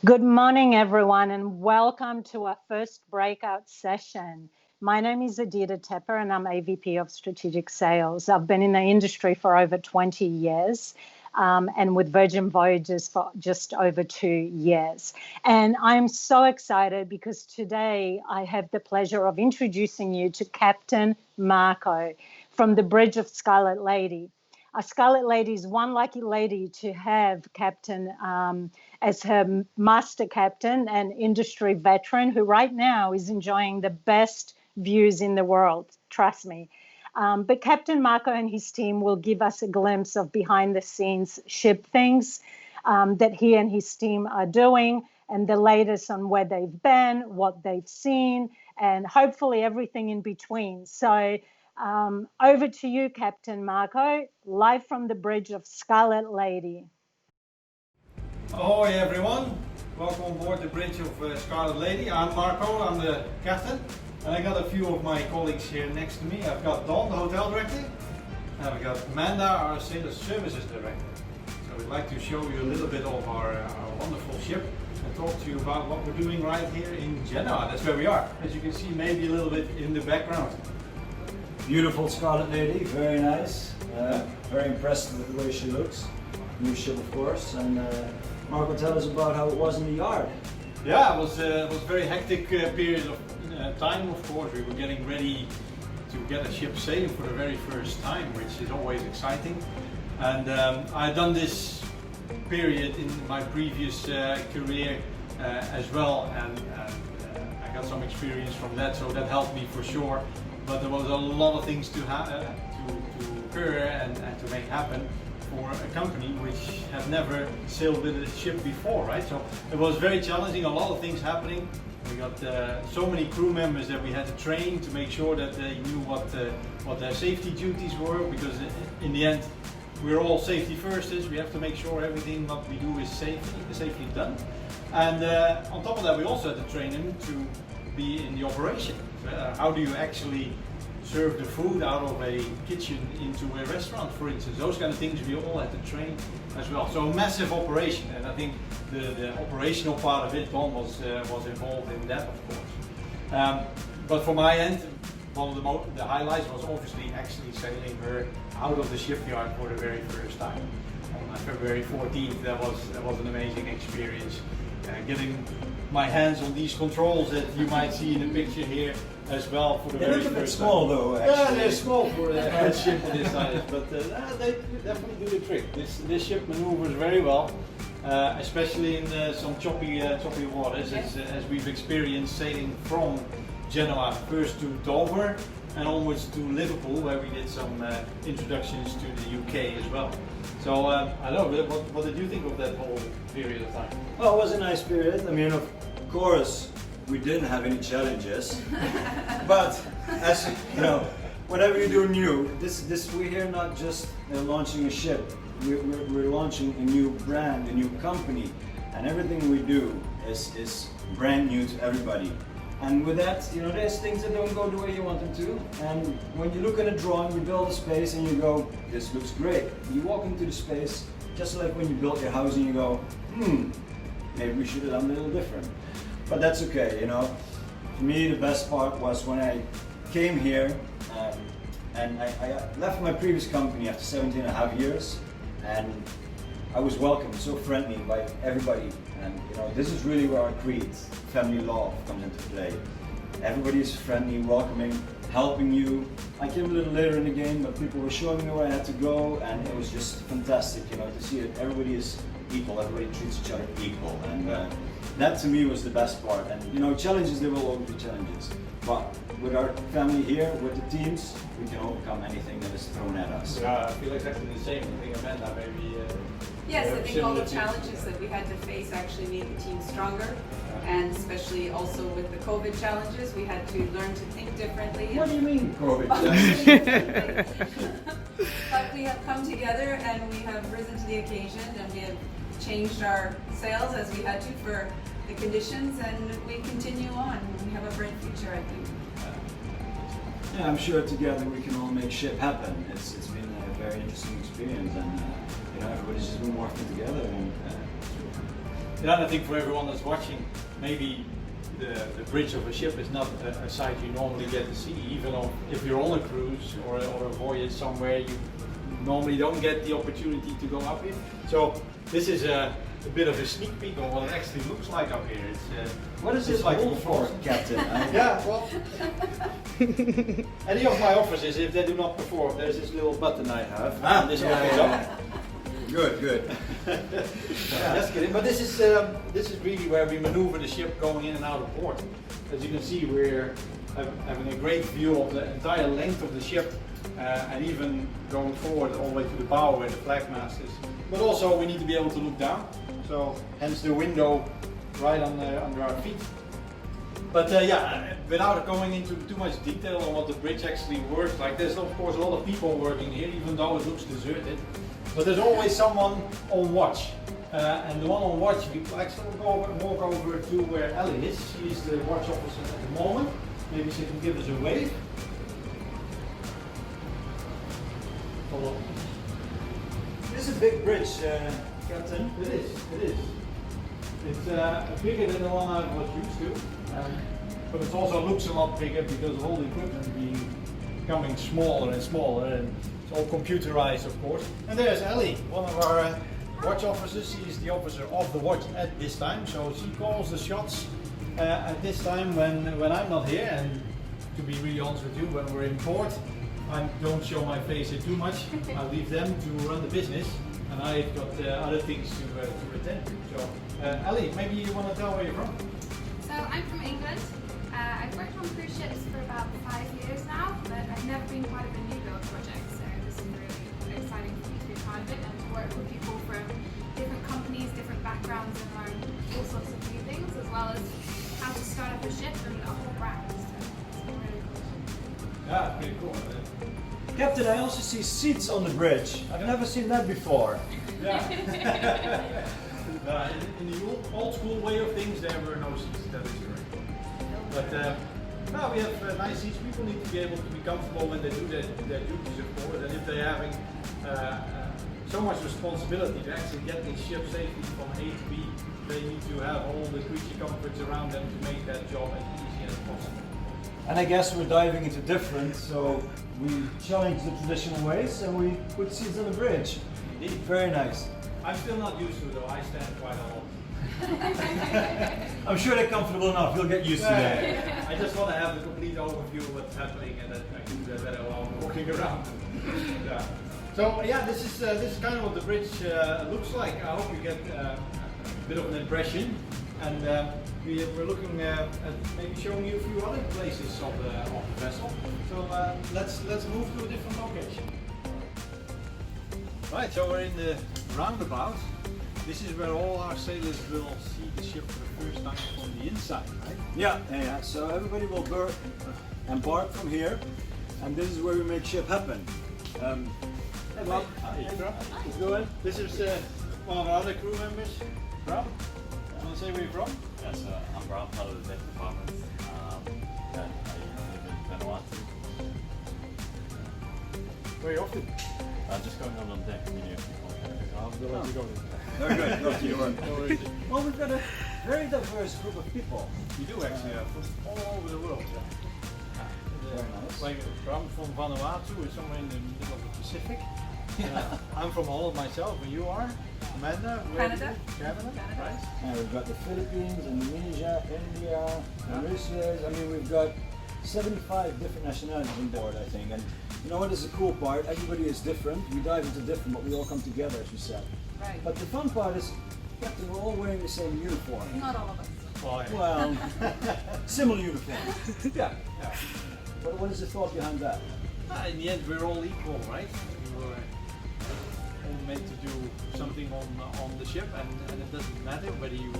Good morning, everyone, and welcome to our first breakout session. My name is Adita Tepper, and I'm AVP of Strategic Sales. I've been in the industry for over 20 years and with Virgin Voyages for just over 2 years. And I'm so excited because today I have the pleasure of introducing you to Captain Marco from the Bridge of Scarlet Lady. A Scarlet Lady is one lucky lady to have Captain as her master captain and industry veteran who right now is enjoying the best views in the world, trust me. But Captain Marco and his team will give us a glimpse of behind the scenes ship things that he and his team are doing and the latest on where they've been, what they've seen, and hopefully everything in between. So over to you, Captain Marco, live from the Bridge of Scarlet Lady. Ahoy everyone, welcome on board the Bridge of Scarlet Lady. I'm Marco, I'm the captain, and I got a few of my colleagues here next to me. I've got Don, the hotel director, and I've got Amanda, our sales services director. So we'd like to show you a little bit of our wonderful ship and talk to you about what we're doing right here in Genoa. That's where we are, as you can see maybe a little bit in the background. Beautiful Scarlet Lady, very nice. Very impressed with the way she looks. New ship, of course. And Marco, tell us about how it was in the yard. Yeah, it was a very hectic period of time. Of course, we were getting ready to get a ship sailing for the very first time, which is always exciting. And I had done this period in my previous career as well, and I got some experience from that, so that helped me for sure. But there was a lot of things to occur and to make happen for a company which had never sailed with a ship before, right? So it was very challenging, a lot of things happening. We got so many crew members that we had to train to make sure that they knew what their safety duties were, because in the end we're all safety firsters. We have to make sure everything what we do is safely done. And on top of that, we also had to train them to be in the operation. How do you actually serve the food out of a kitchen into a restaurant, for instance? Those kind of things we all had to train as well. So a massive operation, and I think the operational part of it, Don was involved in that, of course. But from my end, one of the highlights was obviously actually sailing her out of the shipyard for the very first time on February 14th. That was an amazing experience. Getting my hands on these controls that you might see in the picture here as well for the very first time. They're a bit small though, actually. Yeah, they're small for a ship of this size, but they definitely do the trick. This ship maneuvers very well, especially in some choppy waters, as we've experienced sailing from Genoa first to Dover and onwards to Liverpool, where we did some introductions to the UK as well. So I don't know, what did you think of that whole period of time? Well, it was a nice period. I mean, of course, we didn't have any challenges, but as you know, whenever you do new, we're here not just launching a ship. We're launching a new brand, a new company, and everything we do is brand new to everybody. And with that, you know, there's things that don't go the way you want them to. And when you look at a drawing, you build a space and you go, this looks great. You walk into the space, just like when you built your house and you go, maybe we should have done a little different. But that's okay, you know. For me, the best part was when I came here and I left my previous company after 17 and a half years, and I was welcomed so friendly by everybody. And you know, this is really where our creed, family love, comes into play. Everybody is friendly, welcoming, helping you. I came a little later in the game, but people were showing me where I had to go, and it was just fantastic, you know, to see that everybody is equal, everybody treats each other equal, and that to me was the best part. And you know, challenges, there will always be challenges, but with our family here, with the teams, we can overcome anything that is thrown at us. Yeah, I feel exactly the same. I think Amanda maybe. Yes, I think all the challenges that we had to face actually made the team stronger, and especially also with the COVID challenges, we had to learn to think differently. What do you mean, COVID challenges? But we have come together and we have risen to the occasion, and we have changed our sails as we had to for the conditions, and we continue on. We have a bright future, I think. Yeah, I'm sure together we can all make ship happen. It's been a very interesting experience, and you know, everybody's just been working together. And, then I think for everyone that's watching, maybe the bridge of a ship is not a sight you normally get to see, even if you're on a cruise or a voyage somewhere, you normally don't get the opportunity to go up here. So this is a bit of a sneak peek of what it actually looks like up here. It's, what is this like hole for, Captain? yeah, well, any of my offices, if they do not perform, there's this little button I have. This opens up. Good, good. Just kidding. But this is really where we maneuver the ship going in and out of port. As you can see, we're having a great view of the entire length of the ship, and even going forward all the way to the bow where the flag mast is. But also we need to be able to look down, so hence the window right under our feet. But yeah, without going into too much detail on what the bridge actually works like, there's of course a lot of people working here, even though it looks deserted. But there's always someone on watch. And the one on watch, we actually walk over to where Ellie is. She's the watch officer at the moment. Maybe she can give us a wave. Follow. This is a big bridge, Captain. It is, it is. It's bigger than the one I was used to. But it also looks a lot bigger because of all the equipment becoming smaller and smaller. And it's all computerized, of course. And there's Ellie, one of our watch officers. She's the officer of the watch at this time, so she calls the shots at this time when I'm not here. And to be really honest with you, when we're in port, I don't show my face here too much. I leave them to run the business, and I've got other things to attend to. So, Ellie, maybe you want to tell where you're from? So I'm from England. I've worked on cruise ships for about 5 years now, but I've never been part of a new build project, so this is really exciting for me to be part of it and to work with people from different companies, different backgrounds, and learn all sorts of new things, as well as how to start up a ship and a whole brand. So it's been really cool. Yeah, pretty cool. Captain, I also see seats on the bridge. I've never seen that before. Yeah. In the old school way of things, there were no seats. That is correct. But now we have nice seats. People need to be able to be comfortable when they do their duties, of course. And if they're having so much responsibility to actually get this ship safely from A to B, they need to have all the creature comforts around them to make that job as easy as possible. And I guess we're diving into different, so we challenge the traditional ways and we put seats on the bridge. Indeed. Very nice. I'm still not used to it though. I stand quite a lot. I'm sure they're comfortable enough. You'll get used to that. Yeah. I just want to have the complete overview of what's happening, and that I can do that better while I'm walking around. Yeah. So yeah, this is kind of what the bridge looks like. I hope you get a bit of an impression, and we're looking at maybe showing you a few other places of the vessel. So let's move to a different location. Right, so we're in the roundabout. This is where all our sailors will see the ship for the first time from the inside, right? Yeah. So everybody will embark from here, and this is where we make ship happen. Hey, Bob. Hi, Bram. Let's go in. This is one of our other crew members. Bram, you want to say where you're from? Yes, I'm Bram, part of the deck department. I live in Vanuatu. Where are you off to? Just going on deck, I'll let you go. Very good. Go to your work. No worries. Well, we've got a very diverse group of people. You do actually, from all over the world. Very nice. Like Bram from Vanuatu is somewhere in the middle of the Pacific. I'm from Holland myself, and you are? Amanda? Canada. Canada? Right. And we've got the Philippines, Indonesia, India, Mauritius. I mean, we've got 75 different nationalities on board, I think. And you know what is the cool part? Everybody is different. We dive into different, but we all come together, as you said. Right. But the fun part is, Captain, we're all wearing the same uniform. Not all of us. Oh, yeah. Well, similar uniforms. Yeah. What is the thought behind that? In the end, we're all equal, right? We're all made to do something on the ship, and it doesn't matter whether you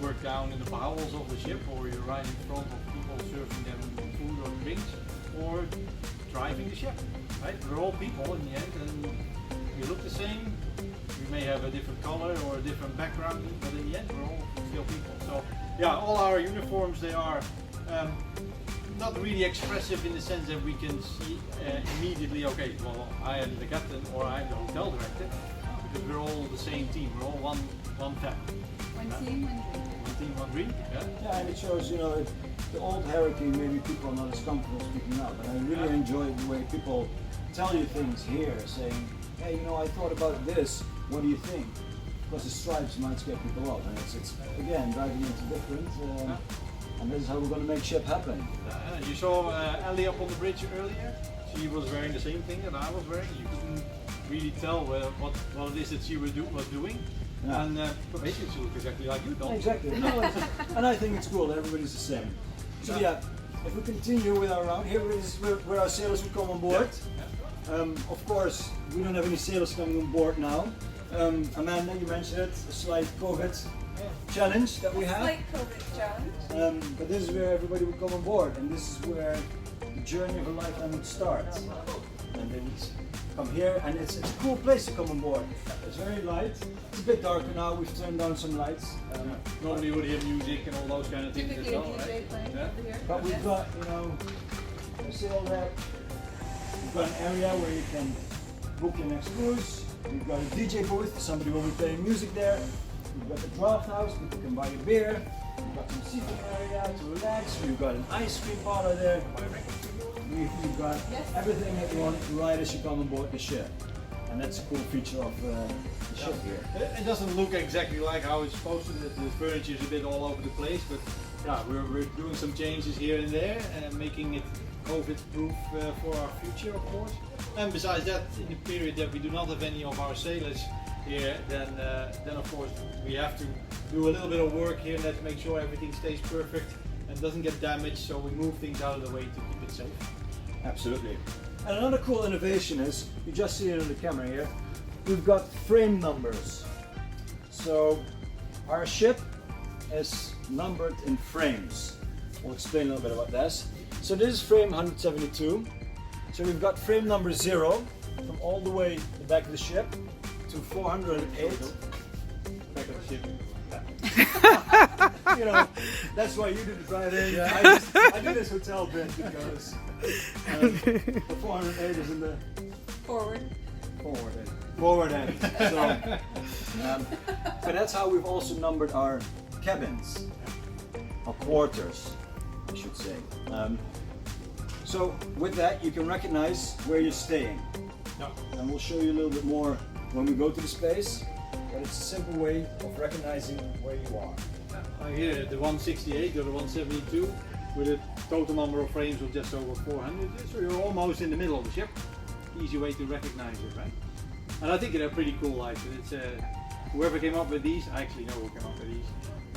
work down in the bowels of the ship, or you're right in front of people serving them food or drinks, or driving the ship, right? We're all people in the end, and we look the same. We may have a different color or a different background, but in the end, we're all still people. So, yeah, all our uniforms, they are not really expressive in the sense that we can see immediately, okay, well, I am the captain or I'm the hotel director, because we're all the same team, we're all one family. One team, one dream. One team, one dream. Yeah. Yeah, and it shows, you know, the old hierarchy, maybe people are not as comfortable speaking up. And I really enjoy the way people tell you things here, saying, hey, you know, I thought about this, what do you think? Because the stripes might scare people off, and it's again, driving into different, and this is how we're going to make SHIP happen. You saw Ellie up on the bridge earlier. She was wearing the same thing that I was wearing. You couldn't really tell what it is that she was doing. Yeah. And basically she looks exactly like you, don't Exactly. No, and I think it's cool that everybody's the same. So yeah, if we continue with our round, here is where our sailors will come on board. Of course, we don't have any sailors coming on board now. Amanda, you mentioned it, a slight COVID challenge that we have. Slight COVID challenge. But this is where everybody would come on board, and this is where the journey of a lifetime would start. And they would come here, and it's a cool place to come on board. It's very light. It's a bit darker now. We've turned down some lights. Normally you would hear music and all those kind of things Typically as a well, DJ right? playing Yeah. over here. But we've Yes. got, you know, a sail deck. We've got an area where you can book your next cruise. We've got a DJ booth. Somebody will be playing music there. We've got the draft house. People can buy a beer. We've got some seating area to relax. We've got an ice cream parlor there. We've got everything that you want right as you come on board the ship. And that's a cool feature of the ship here. It doesn't look exactly like how it's supposed to. The furniture is a bit all over the place, but yeah, we're doing some changes here and there, making it COVID-proof for our future, of course. And besides that, in the period that we do not have any of our sailors here, then of course we have to do a little bit of work here to make sure everything stays perfect and doesn't get damaged. So we move things out of the way to keep it safe. Absolutely. And another cool innovation is, you just see it on the camera here, we've got frame numbers. So our ship is numbered in frames. We'll explain a little bit about this. So this is frame 172. So we've got frame number 0 from all the way the back of the ship to 408. Back of the ship. You know, that's why you do the driving. I do this hotel bit because the 408 is in the Forward. forward end. So, but that's how we've also numbered our cabins, or quarters, I should say. So with that, you can recognize where you're staying. And we'll show you a little bit more when we go to the space, but it's a simple way of recognizing where you are. Here, the 168 or the 172, with a total number of frames of just over 400, so you're almost in the middle of the ship. Easy way to recognize it, right? And I think they're pretty cool lights. It's whoever came up with these, I actually know who came up with these.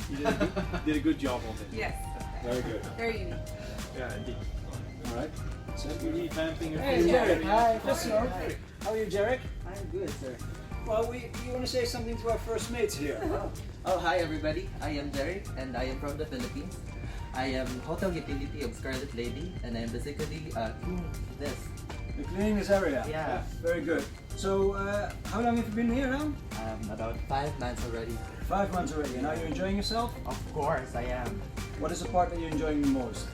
He did a good job on this. Yes. Very good. Very unique. Yeah, indeed. All right. So we revamping a Hey, few Jarek. areas. Hi. Hello. How are you, Jarek? I'm good, sir. Well, you want to say something to our first mates here? Oh, hi everybody. I am Derek and I am from the Philippines. I am hotel utility of Scarlet Lady and I'm basically cleaning this. You're cleaning this area? Yeah. Very good. So, how long have you been here now? About 5 months already. 5 months already. And are you enjoying yourself? Of course, I am. What is the part that you're enjoying the most?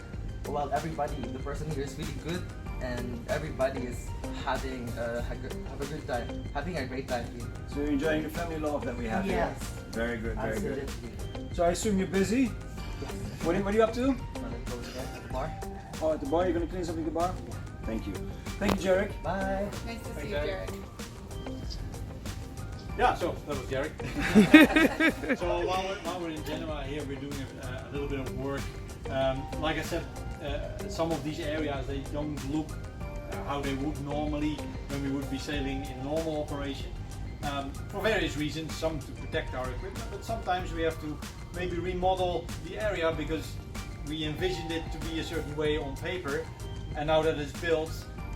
Well, everybody, the person here is really good and everybody is having have a good time, having a great time here. So you're enjoying the family love that we have here? Yes. Very good, very Absolutely. good. So I assume you're busy? Yes. What are you up to? Wanna go again at the bar? Oh, at the bar? You're going to clean something at the bar? Thank you. Thank you, Jarek. Bye. Nice to Thanks, see you, Derek. Derek. Yeah, so that was Derek. So while we're in Genoa here, we're doing a little bit of work. Like I said, some of these areas, they don't look how they would normally when we would be sailing in normal operation. For various reasons, some to protect our equipment, but sometimes we have to maybe remodel the area because we envisioned it to be a certain way on paper, and now that it's built,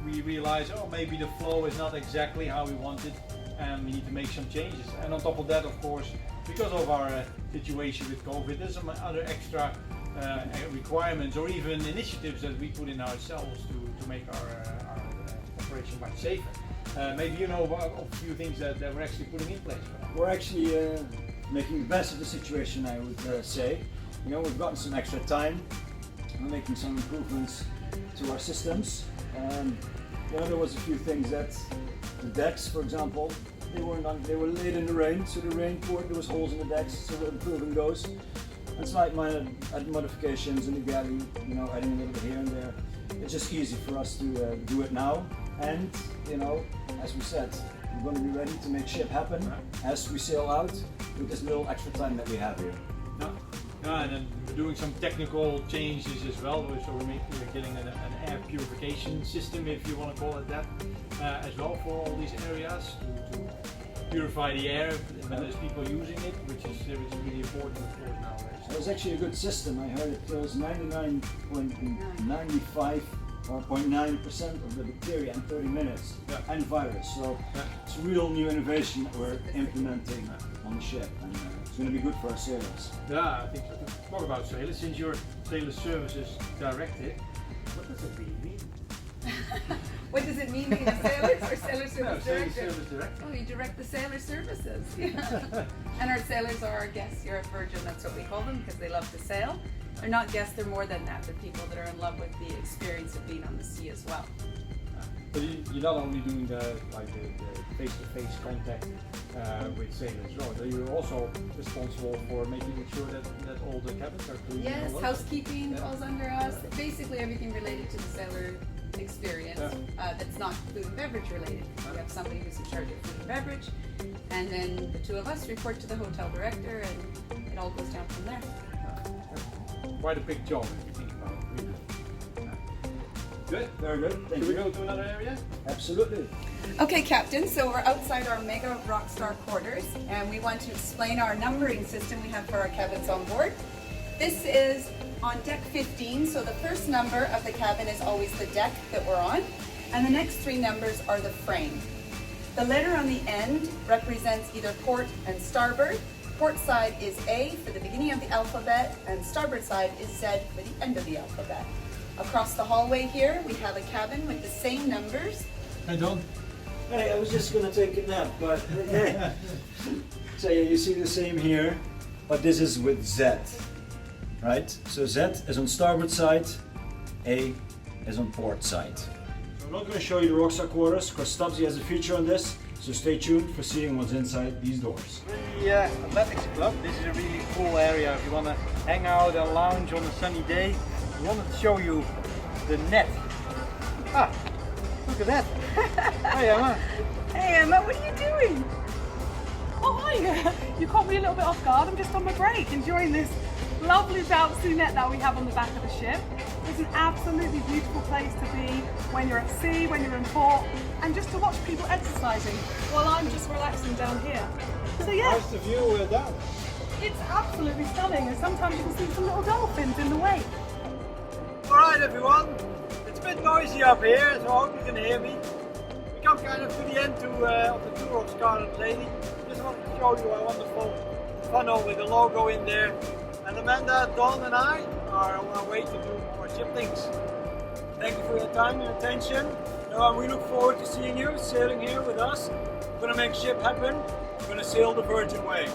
we realize, oh, maybe the flow is not exactly how we want it, and we need to make some changes. And on top of that, of course, because of our situation with COVID, there's some other extra requirements or even initiatives that we put in ourselves to make our operation much safer. Maybe you know a few things that we're actually putting in place for that. We're actually making the best of the situation, I would say. You know, we've gotten some extra time. We're making some improvements to our systems. You know, there was a few things that the decks, for example, They were laid in the rain, so the rain poured. There was holes in the decks, so we're improving those. And slight minor modifications in the galley, you know, adding a little bit here and there. It's just easy for us to do it now. And you know, as we said, we're going to be ready to make ship happen as we sail out with this little extra time that we have here. Yeah, and then we're doing some technical changes as well. So we're getting an air purification system, if you want to call it that, as well for all these areas to purify the air when there's people using it, which is really important, of course, nowadays. It was actually a good system. I heard it kills 99.9% of the bacteria in 30 minutes and virus. So it's a real new innovation that we're implementing on the ship, and it's going to be good for our sailors. Yeah, I think so. Talk about sailors. Since you're Sailor Services Director, what does it really mean? What does it mean being a sailor or Sailor Service No, Sailor Director? Service Director. Oh, you direct the sailor services. Yeah. And our sailors are our guests here at Virgin. That's what we call them because they love to sail. They're not guests, they're more than that. They're people that are in love with the experience of being on the sea as well. But you're not only doing the face-to-face contact with sailors, no, you're also responsible for making sure that all the cabins are clean. Yes, housekeeping falls under us. Basically everything related to the sailor experience that's not food and beverage related. We have somebody who's in charge of food and beverage, and then the two of us report to the hotel director, and it all goes down from there. Quite a big job if you think about it. Really. Good. Very good. Thank Should we you. go to another area? Absolutely. Okay, Captain, so we're outside our Mega Rockstar quarters, and we want to explain our numbering system we have for our cabins on board. This is on deck 15, so the first number of the cabin is always the deck that we're on, and the next three numbers are the frame. The letter on the end represents either port and starboard. Port side is A for the beginning of the alphabet, and starboard side is Z for the end of the alphabet. Across the hallway here, we have a cabin with the same numbers. Hey, Don. Hey, I was just going to take a nap, but so yeah, you see the same here, but this is with Z, right? So Z is on starboard side, A is on port side. So I'm not going to show you the Rockstar quarters because Stubbsy has a feature on this, so stay tuned for seeing what's inside these doors. The Athletics Club, this is a really cool area if you want to hang out and lounge on a sunny day. We wanted to show you the net. Ah, look at that. Hi Emma. Hey Emma, what are you doing? Oh hi, you caught me a little bit off guard. I'm just on my break, enjoying this lovely bouncy net that we have on the back of the ship. It's an absolutely beautiful place to be when you're at sea, when you're in port, and just to watch people exercising while I'm just relaxing down here. So yeah. How's the view down? It's absolutely stunning, and sometimes you can see some little dolphins in the wake. Alright everyone, it's a bit noisy up here, so I hope you can hear me. We come kind of to the end of the tour of Scarlet Lady. Just wanted to show you a wonderful funnel with the logo in there. And Amanda, Dawn and I are on our way to do more ship things. Thank you for your time and attention. We look forward to seeing you sailing here with us. We're going to make ship happen. We're going to sail the Virgin way.